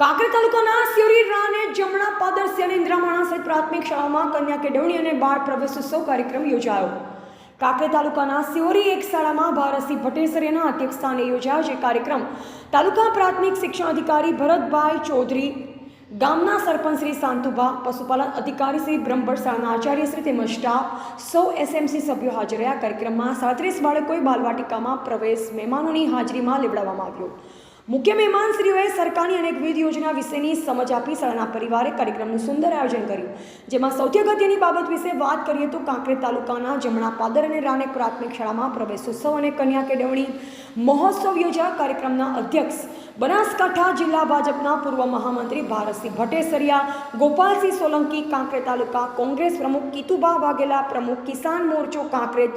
કાંકરેજ તાલુકાના સિયોરી રાને જમણા પાદરસી અને ઇન્દ્રામાણા સહિત પ્રાથમિક શાળામાં કન્યા કેળવણી અને બાળ પ્રવેશોત્સવ કાર્યક્રમ યોજાયો. કાંકરેજ તાલુકાના સિયોરી એક શાળામાં ભારતસિંહ ભટ્ટેસરિયાના અધ્યક્ષસ્થાને યોજાયો. જે કાર્યક્રમ તાલુકા પ્રાથમિક શિક્ષણ અધિકારી ભરતભાઈ ચૌધરી, ગામના સરપંચ શ્રી શાંતુભા, પશુપાલન અધિકારી શ્રી બ્રહ્મભટ્ટ, શાળાના આચાર્ય શ્રી તેમજ સ્ટાફ સૌ એસએમસી સભ્યો હાજર રહ્યા. કાર્યક્રમમાં 37 બાળકોએ બાલવાટિકામાં પ્રવેશ મહેમાનોની હાજરીમાં લેવડાવવામાં આવ્યો. મુખ્ય મહેમાનશ્રીઓએ સરકારની અનેકવિધ યોજના વિશેની સમજ આપી શાળાના પરિવારે કાર્યક્રમનું સુંદર આયોજન કર્યું. જેમાં સૌથી અગત્યની બાબત વિશે વાત કરીએ તો કાંકરેજ તાલુકાના જમણા પાદર અને રાનેક પ્રાથમિક શાળામાં પ્રવેશોત્સવ અને કન્યા કેળવણી મહોત્સવ યોજાયા. કાર્યક્રમના અધ્યક્ષ બનાસકાંઠા જિલ્લા ભાજપના પૂર્વ મહામંત્રી ભારતસિંહ ભટ્ટેસરિયા, ગોપાલસિંહ સોલંકી, કાંકરેજ તાલુકા કોંગ્રેસ પ્રમુખ કીતુભા વાઘેલા, પ્રમુખ કિસાન મોરચો કાંકરેજ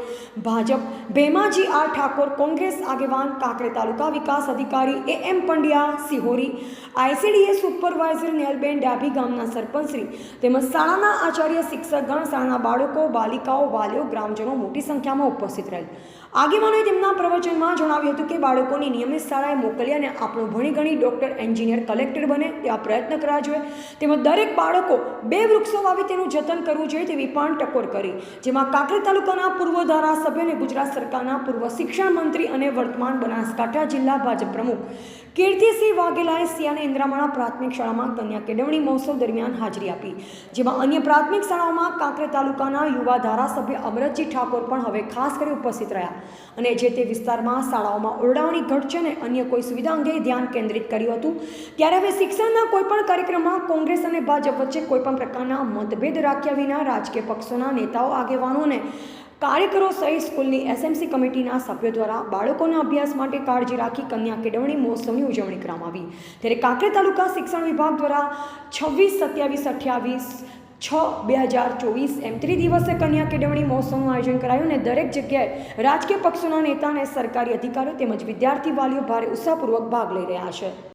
ભાજપ ભેમાજી આર ઠાકોર, કોંગ્રેસ આગેવાન કાંકરેજ તાલુકા વિકાસ અધિકારી એમ પંડ્યા સિહોરી, આઈસીડીએસ સુપરવાઇઝર નેલબેન ડાભી, ગામના સરપંચશ્રી તેમજ શાળાના આચાર્ય, શિક્ષકગણ, શાળાના બાળકો, બાલિકાઓ, વાલીઓ, ગ્રામજનો મોટી સંખ્યામાં ઉપસ્થિત રહેલ. આગેવાનોએ તેમના પ્રવચનમાં જણાવ્યું હતું કે બાળકોની નિયમિત શાળાએ મોકલી અને આપણું ભણી ગણી ડૉક્ટર, એન્જિનિયર, કલેક્ટર બને તેવા પ્રયત્ન કરવા જોઈએ. તેમજ દરેક બાળકો 2 વૃક્ષો વાવી તેનું જતન કરવું જોઈએ તેવી પણ ટકોર કરી. જેમાં કાંકરેજ તાલુકાના પૂર્વ ધારાસભ્ય અને ગુજરાત સરકારના પૂર્વ શિક્ષણ મંત્રી અને વર્તમાન બનાસકાંઠા જિલ્લા ભાજપ પ્રમુખ કીર્તિસિંહ વાઘેલાએ સિયાને ઇન્દ્રામાણા પ્રાથમિક શાળામાં કન્યા કેળવણી મહોત્સવ દરમિયાન હાજરી આપી. જેમાં અન્ય પ્રાથમિક શાળાઓમાં કાંકરેજ તાલુકાના યુવા ધારાસભ્ય અમરતજી ઠાકોર પણ હવે ખાસ કરી ઉપસ્થિત રહ્યા અને જે તે વિસ્તારમાં શાળાઓમાં ઓરડાઓની ઘટ છે અને અન્ય કોઈ સુવિધા અંગે ધ્યાન કેન્દ્રિત કર્યું હતું. ત્યારે હવે શિક્ષણના કોઈપણ કાર્યક્રમમાં કોંગ્રેસ અને ભાજપ વચ્ચે કોઈપણ પ્રકારના મતભેદ રાખ્યા વિના રાજકીય પક્ષોના નેતાઓ, આગેવાનો અને કાર્યકરો સહિત સ્કૂલની એસએમસી કમિટીના સભ્યો દ્વારા બાળકોના અભ્યાસ માટે કાળજી રાખી કન્યા કેળવણી મહોત્સવની ઉજવણી કરવામાં આવી. ત્યારે કાંકરેજ તાલુકા શિક્ષણ વિભાગ દ્વારા 26, 27, 28, 6/2024 એમ 3 દિવસે કન્યા કેળવણી મહોત્સવનું આયોજન કરાયું અને દરેક જગ્યાએ રાજકીય પક્ષોના નેતા અને સરકારી અધિકારીઓ તેમજ વિદ્યાર્થી વાલીઓ ભારે ઉત્સાહપૂર્વક ભાગ લઈ રહ્યા છે.